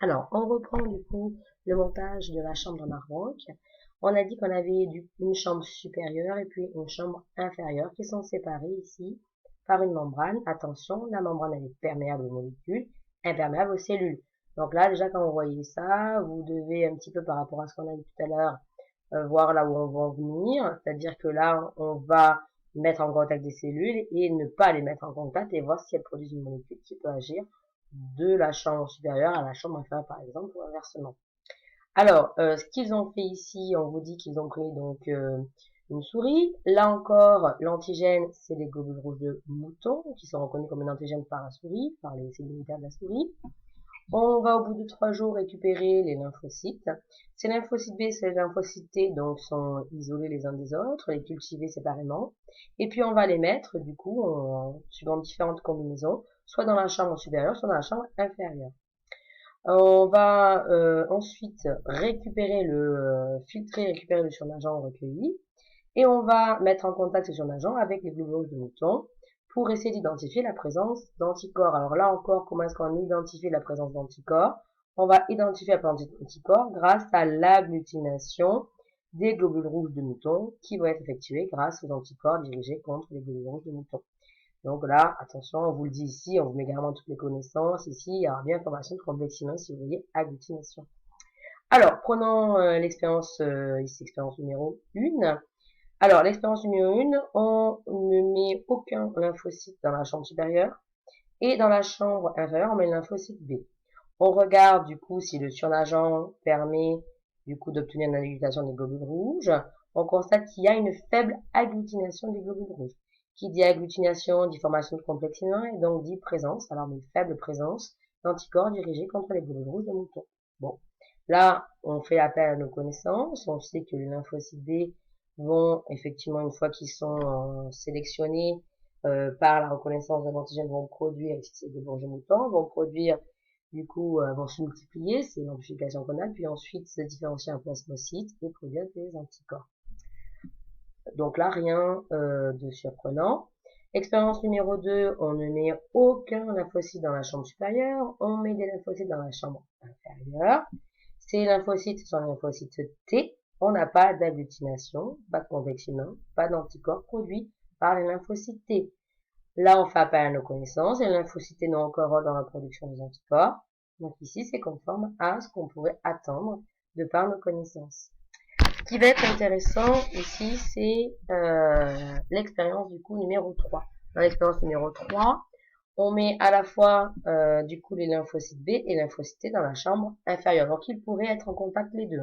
Alors, on reprend du coup le montage de la chambre Marbank. On a dit qu'on avait une chambre supérieure et puis une chambre inférieure qui sont séparées ici par une membrane. Attention, la membrane elle est perméable aux molécules, imperméable aux cellules. Donc là, déjà quand vous voyez ça, vous devez un petit peu par rapport à ce qu'on a dit tout à l'heure, voir là où on va en venir. C'est-à-dire que là, on va mettre en contact des cellules et ne pas les mettre en contact et voir si elles produisent une molécule qui peut agir de la chambre supérieure à la chambre inférieure par exemple ou inversement. Alors, ce qu'ils ont fait ici, on vous dit qu'ils ont pris donc une souris. Là encore, l'antigène, c'est les globules rouges de mouton qui sont reconnus comme un antigène par la souris, par les cellules immunitaires de la souris. On va au bout de 3 jours récupérer les lymphocytes. Ces lymphocytes B, ces lymphocytes T, donc sont isolés les uns des autres, les cultiver séparément. Et puis on va les mettre, du coup, suivant différentes combinaisons, soit dans la chambre supérieure, soit dans la chambre inférieure. On va ensuite récupérer le surnageant recueilli, et on va mettre en contact ce surnageant avec les globules rouges de mouton pour essayer d'identifier la présence d'anticorps. Alors là encore, comment est-ce qu'on identifie la présence d'anticorps? On va identifier la présence d'anticorps grâce à l'agglutination des globules rouges de mouton qui vont être effectués grâce aux anticorps dirigés contre les globules rouges de mouton. Donc là, attention, on vous le dit ici, on vous met carrément toutes les connaissances. Ici, il y aura bien information de complexe humain si vous voyez agglutination. Alors, prenons l'expérience, ici, expérience numéro 1. Alors, l'expérience numéro 1, on ne met aucun lymphocyte dans la chambre supérieure et dans la chambre inférieure, on met le lymphocyte B. On regarde du coup si le surnageant permet du coup d'obtenir une agglutination des globules rouges. On constate qu'il y a une faible agglutination des globules rouges. Qui dit agglutination dit formation de complexe humain et donc dit présence, alors mais faible présence d'anticorps dirigés contre les globules rouges de mouton. Bon, là on fait appel à nos connaissances, on sait que les lymphocytes B vont effectivement une fois qu'ils sont sélectionnés par la reconnaissance d'un antigène vont produire, ici c'est des bourgeons moutons, vont produire du coup vont se multiplier, c'est l'amplification qu'on a, puis ensuite se différencier en plasmocytes et produire des anticorps. Donc là, rien de surprenant. Expérience numéro 2, on ne met aucun lymphocyte dans la chambre supérieure, on met des lymphocytes dans la chambre inférieure. Ces lymphocytes sont les lymphocytes T, on n'a pas d'agglutination, pas de complexe humain, pas d'anticorps produits par les lymphocytes T. Là, on fait appel à nos connaissances, et les lymphocytes T n'ont aucun rôle dans la production des anticorps. Donc ici, c'est conforme à ce qu'on pourrait attendre de par nos connaissances. Ce qui va être intéressant ici, c'est l'expérience du coup numéro 3. Dans l'expérience numéro 3, on met à la fois du coup les lymphocytes B et lymphocytes T dans la chambre inférieure. Donc ils pourraient être en contact les deux.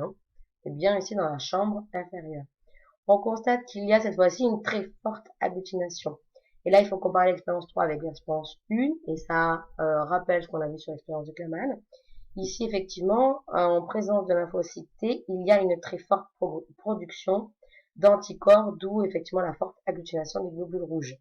C'est bien ici dans la chambre inférieure. On constate qu'il y a cette fois-ci une très forte agglutination. Et là, il faut comparer l'expérience 3 avec l'expérience 1, et ça rappelle ce qu'on a vu sur l'expérience de Klaman. Ici, effectivement, en présence de lymphocyte T, il y a une très forte production d'anticorps, d'où effectivement la forte agglutination des globules rouges.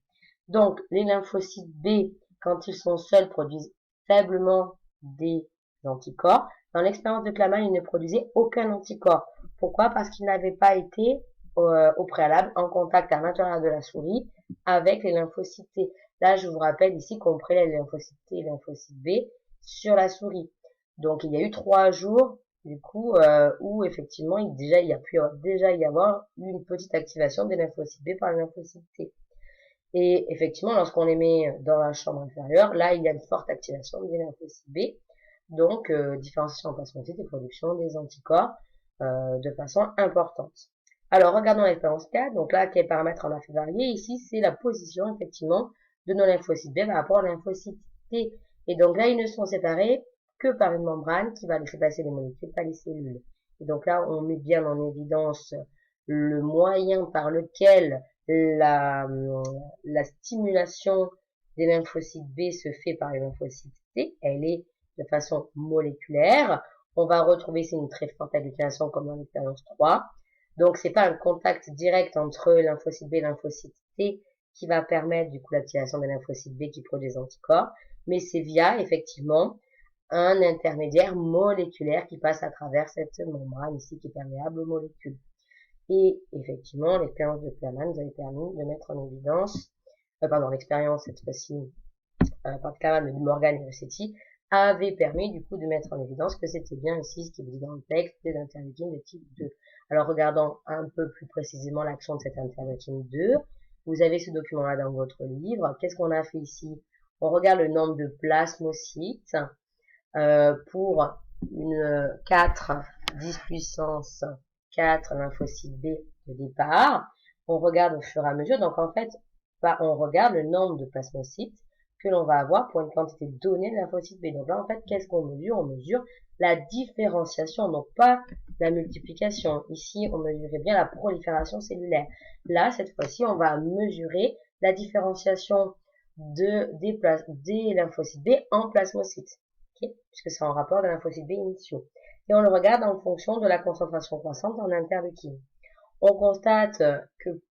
Donc, les lymphocytes B, quand ils sont seuls, produisent faiblement des anticorps. Dans l'expérience de Klaman, ils ne produisaient aucun anticorps. Pourquoi? Parce qu'ils n'avaient pas été au préalable en contact à l'intérieur de la souris avec les lymphocytes T. Là, je vous rappelle ici qu'on prélève les lymphocytes T et les lymphocytes B sur la souris. Donc il y a eu 3 jours du coup où effectivement il y a pu déjà y avoir une petite activation des lymphocytes B par les lymphocytes T. Et effectivement, lorsqu'on les met dans la chambre inférieure, là il y a une forte activation des lymphocytes B, donc différenciation en plasmocytes et production des anticorps de façon importante. Alors regardons l'expérience 4, donc là quels paramètres on a fait varier, ici c'est la position effectivement de nos lymphocytes B par rapport aux lymphocytes T. Et donc là ils ne sont séparés que par une membrane qui va laisser passer les molécules, pas les cellules. Et donc là, on met bien en évidence le moyen par lequel la stimulation des lymphocytes B se fait par les lymphocytes T. Elle est de façon moléculaire. On va retrouver ici une très forte agglutination comme dans l'expérience 3. Donc c'est pas un contact direct entre lymphocyte B et lymphocyte T qui va permettre du coup l'activation des lymphocytes B qui produisent des anticorps, mais c'est via effectivement un intermédiaire moléculaire qui passe à travers cette membrane ici qui est perméable aux molécules. Et effectivement, l'expérience de Klaman nous avait permis de mettre en évidence, l'expérience cette fois-ci, pas de Klaman mais de Morgan et Rossetti, avait permis du coup de mettre en évidence que c'était bien ici ce qui vous dit dans le texte des interleukines de type 2. Alors regardons un peu plus précisément l'action de cette interleukine 2. Vous avez ce document-là dans votre livre. Qu'est-ce qu'on a fait ici? On regarde le nombre de plasmocytes pour une 4 10 puissance 4 lymphocytes B de départ. On regarde au fur et à mesure. Donc en fait, on regarde le nombre de plasmocytes que l'on va avoir pour une quantité donnée de lymphocytes B. Donc là, en fait, qu'est-ce qu'on mesure? On mesure la différenciation, donc pas la multiplication. Ici, on mesurait bien la prolifération cellulaire. Là, cette fois-ci, on va mesurer la différenciation des lymphocytes B en plasmocytes. Okay, puisque c'est en rapport de lymphocytes B initiaux. Et on le regarde en fonction de la concentration croissante en interleukine. On constate que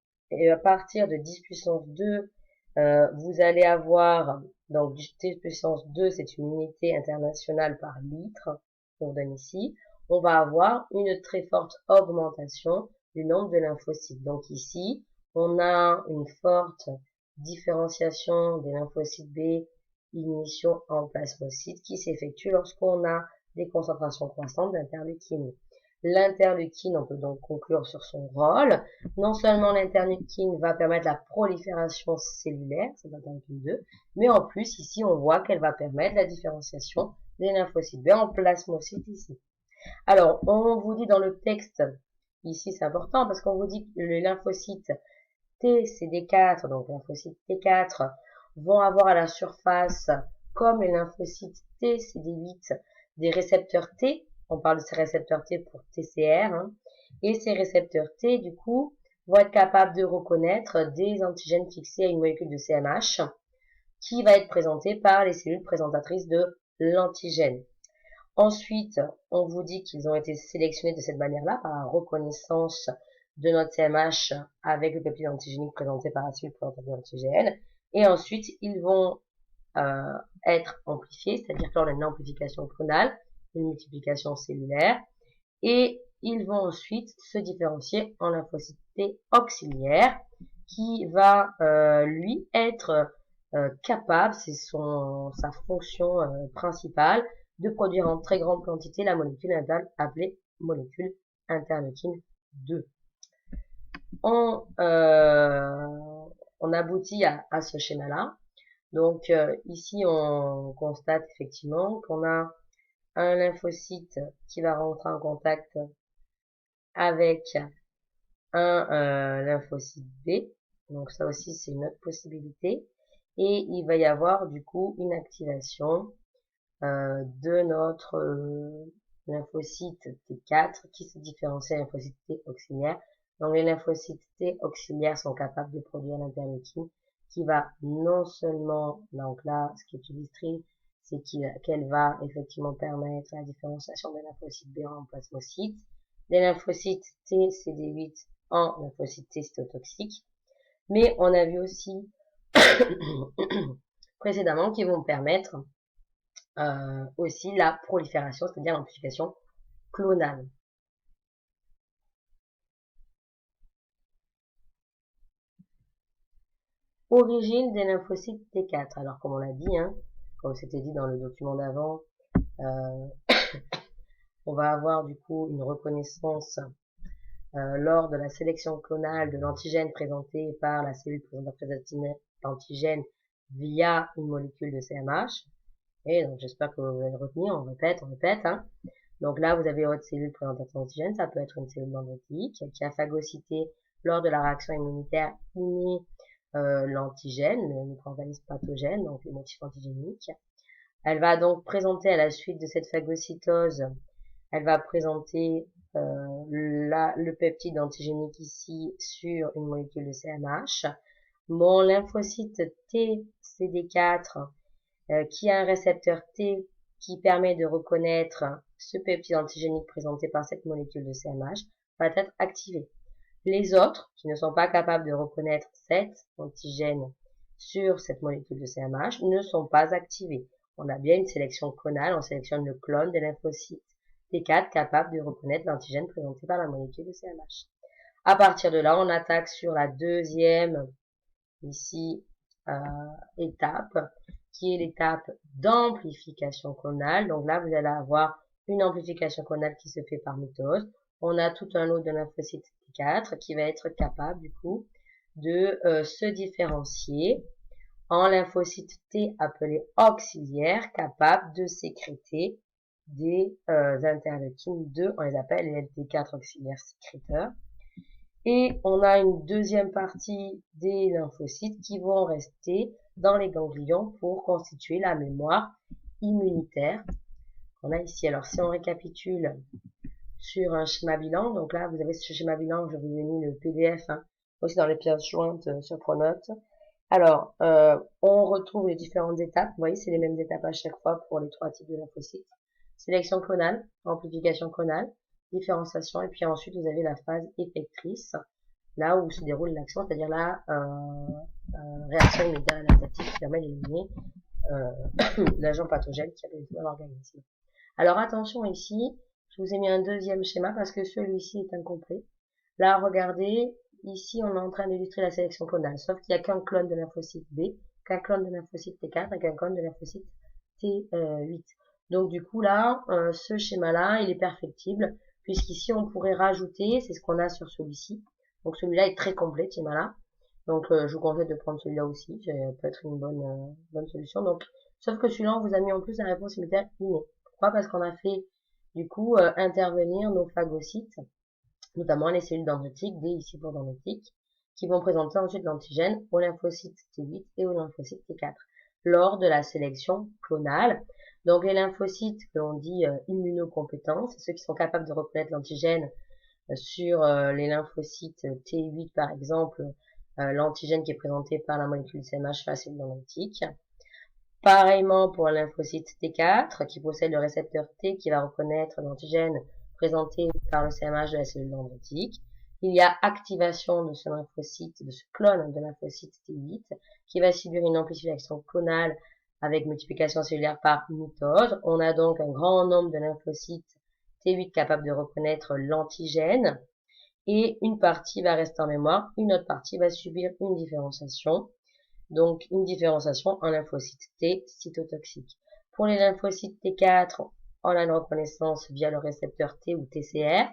à partir de 10 puissance 2, vous allez avoir, donc 10 puissance 2, c'est une unité internationale par litre, qu'on donne ici. On va avoir une très forte augmentation du nombre de lymphocytes. Donc ici, on a une forte différenciation des lymphocytes B initiaux en plasmocytes qui s'effectue lorsqu'on a des concentrations croissantes d'interleukine. L'interleukine, on peut donc conclure sur son rôle. Non seulement l'interleukine va permettre la prolifération cellulaire, c'est l'interleukine 2, mais en plus, ici, on voit qu'elle va permettre la différenciation des lymphocytes B en plasmocytes ici. Alors, on vous dit dans le texte, ici c'est important parce qu'on vous dit que les lymphocytes TCD4, donc lymphocytes T4, vont avoir à la surface, comme les lymphocytes TCD8, des récepteurs T. On parle de ces récepteurs T pour TCR, hein, et ces récepteurs T, du coup, vont être capables de reconnaître des antigènes fixés à une molécule de CMH qui va être présentée par les cellules présentatrices de l'antigène. Ensuite, on vous dit qu'ils ont été sélectionnés de cette manière-là par la reconnaissance de notre CMH avec le peptide antigénique présenté par la cellule présentatrice de l'antigène. Et ensuite, ils vont être amplifiés, c'est-à-dire que l'on a une amplification clonale, une multiplication cellulaire, et ils vont ensuite se différencier en lymphocyte T auxiliaire, qui va lui être capable, c'est sa fonction principale, de produire en très grande quantité la molécule appelée molécule interleukine 2. On aboutit à ce schéma-là. Donc ici, on constate effectivement qu'on a un lymphocyte qui va rentrer en contact avec un lymphocyte B. Donc ça aussi, c'est une autre possibilité. Et il va y avoir du coup une activation de notre lymphocyte T4 qui se différencie à lymphocyte T auxiliaire. Donc les lymphocytes T auxiliaires sont capables de produire l'interleukine qui va non seulement, donc là, ce qui est illustré, c'est qu'elle va effectivement permettre la différenciation des lymphocytes B en plasmocytes, des lymphocytes T CD8 en lymphocytes T cytotoxiques, mais on a vu aussi précédemment qu'ils vont permettre aussi la prolifération, c'est-à-dire l'amplification clonale. Origine des lymphocytes T4. Alors, comme on l'a dit, hein, comme c'était dit dans le document d'avant, on va avoir du coup une reconnaissance lors de la sélection clonale de l'antigène présenté par la cellule présentatrice d'antigène via une molécule de CMH. Et donc, j'espère que vous allez le retenir, on répète, hein. Donc là, vous avez votre cellule présentatrice d'antigène, ça peut être une cellule dendritique qui a phagocyté lors de la réaction immunitaire innée l'antigène, le micro-organisme pathogène, donc le motif antigénique. Elle va donc présenter à la suite de cette phagocytose, elle va présenter le peptide antigénique ici sur une molécule de CMH. Mon lymphocyte TCD4 qui a un récepteur T qui permet de reconnaître ce peptide antigénique présenté par cette molécule de CMH va être activé. Les autres, qui ne sont pas capables de reconnaître cet antigène sur cette molécule de CMH, ne sont pas activés. On a bien une sélection clonale, on sélectionne le clone de lymphocyte T4 capable de reconnaître l'antigène présenté par la molécule de CMH. À partir de là, on attaque sur la deuxième, ici, étape, qui est l'étape d'amplification clonale. Donc là, vous allez avoir une amplification clonale qui se fait par mitose. On a tout un lot de lymphocytes T4 qui va être capable, du coup, de se différencier en lymphocytes T appelés auxiliaires, capables de sécréter des interleukines 2, on les appelle les LT4 auxiliaires sécréteurs. Et on a une deuxième partie des lymphocytes qui vont rester dans les ganglions pour constituer la mémoire immunitaire qu'on a ici. Alors si on récapitule sur un schéma bilan, donc là vous avez ce schéma bilan, je vous ai mis le PDF aussi dans les pièces jointes sur Pronote. Alors on retrouve les différentes étapes, vous voyez c'est les mêmes étapes à chaque fois pour les trois types de lymphocytes. Sélection clonale, amplification clonale, différenciation, et puis ensuite vous avez la phase effectrice, là où se déroule l'action, c'est-à-dire la réaction immunitaire adaptative qui permet d'éliminer l'agent pathogène qui a été dans l'organisme. Alors attention ici, je vous ai mis un deuxième schéma parce que celui-ci est incomplet. Là, regardez, ici on est en train d'illustrer la sélection clonale, sauf qu'il n'y a qu'un clone de lymphocyte B, qu'un clone de lymphocyte T4 et qu'un clone de lymphocyte T8. Donc du coup là, ce schéma-là, il est perfectible, puisqu'ici on pourrait rajouter, c'est ce qu'on a sur celui-ci. Donc celui-là est très complet, ce schéma-là. Donc je vous conseille de prendre celui-là aussi, ça peut être une bonne solution. Donc, sauf que celui-là, on vous a mis en plus la réponse immunitaire innée. Pourquoi? Parce qu'on a fait du coup intervenir nos phagocytes, notamment les cellules dendritiques, D ici pour dendritique, qui vont présenter ensuite l'antigène au lymphocyte T8 et au lymphocyte T4 lors de la sélection clonale. Donc les lymphocytes que l'on dit immunocompétents, c'est ceux qui sont capables de reconnaître l'antigène sur les lymphocytes T8 par exemple, l'antigène qui est présenté par la molécule CMH face aux dendritiques. Pareillement pour un lymphocyte T4 qui possède le récepteur T qui va reconnaître l'antigène présenté par le CMH de la cellule dendritique. Il y a activation de ce lymphocyte, de ce clone de lymphocyte T8 qui va subir une amplification clonale avec multiplication cellulaire par mitose. On a donc un grand nombre de lymphocytes T8 capables de reconnaître l'antigène et une partie va rester en mémoire, une autre partie va subir une différenciation. Donc une différenciation en lymphocytes T cytotoxiques. Pour les lymphocytes T4, on a une reconnaissance via le récepteur T ou TCR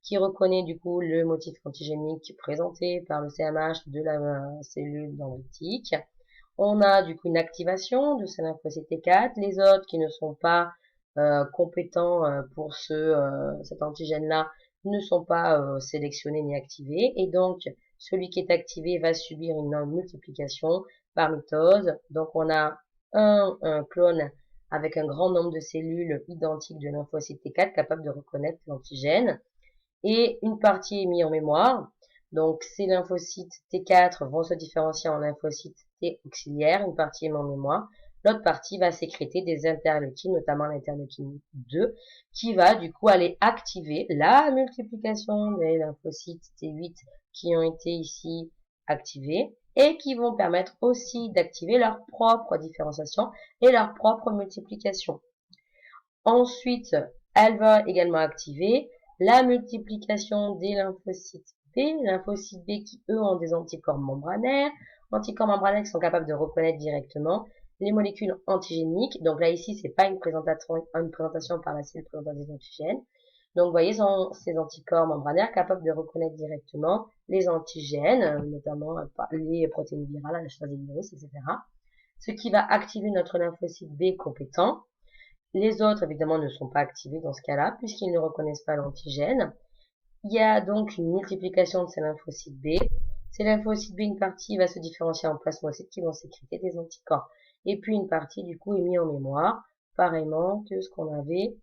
qui reconnaît du coup le motif antigénique présenté par le CMH de la cellule dendritique. On a du coup une activation de ces lymphocytes T4. Les autres qui ne sont pas compétents pour cet antigène-là ne sont pas sélectionnés ni activés. Et donc, celui qui est activé va subir une multiplication par mitose. Donc, on a un clone avec un grand nombre de cellules identiques de lymphocytes T4 capables de reconnaître l'antigène. Et une partie est mise en mémoire. Donc, ces lymphocytes T4 vont se différencier en lymphocytes T auxiliaires. Une partie est mise en mémoire. L'autre partie va sécréter des interleukines, notamment l'interleukine 2, qui va du coup aller activer la multiplication des lymphocytes T8 qui ont été ici activés et qui vont permettre aussi d'activer leur propre différenciation et leur propre multiplication. Ensuite, elle va également activer la multiplication des lymphocytes B qui eux ont des anticorps membranaires qui sont capables de reconnaître directement les molécules antigéniques. Donc là ici c'est pas une présentation par la cellule présentant des antigènes. Donc vous voyez ces anticorps membranaires capables de reconnaître directement les antigènes, notamment les protéines virales, la chasse des virus, etc. Ce qui va activer notre lymphocyte B compétent. Les autres, évidemment, ne sont pas activés dans ce cas-là, puisqu'ils ne reconnaissent pas l'antigène. Il y a donc une multiplication de ces lymphocytes B. Ces lymphocytes B, une partie va se différencier en plasmocytes qui vont sécréter des anticorps. Et puis une partie, du coup, est mise en mémoire, pareillement que ce qu'on avait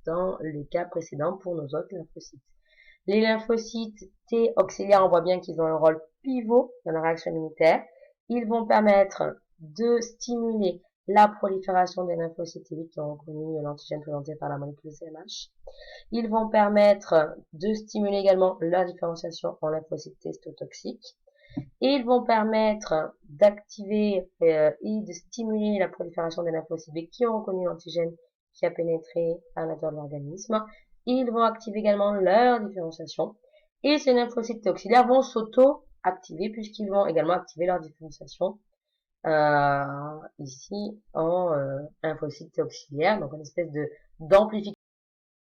dans les cas précédents pour nos autres lymphocytes. Les lymphocytes T auxiliaires, on voit bien qu'ils ont un rôle pivot dans la réaction immunitaire. Ils vont permettre de stimuler la prolifération des lymphocytes T8 qui ont reconnu l'antigène présenté par la molécule CMH. Ils vont permettre de stimuler également la différenciation en lymphocytes T cytotoxiques. Et ils vont permettre d'activer et de stimuler la prolifération des lymphocytes B qui ont reconnu l'antigène qui a pénétré à l'intérieur de l'organisme. Ils vont activer également leur différenciation. Et ces lymphocytes T auxiliaires vont s'auto-activer puisqu'ils vont également activer leur différenciation ici en lymphocyte auxiliaire, donc une espèce de d'amplification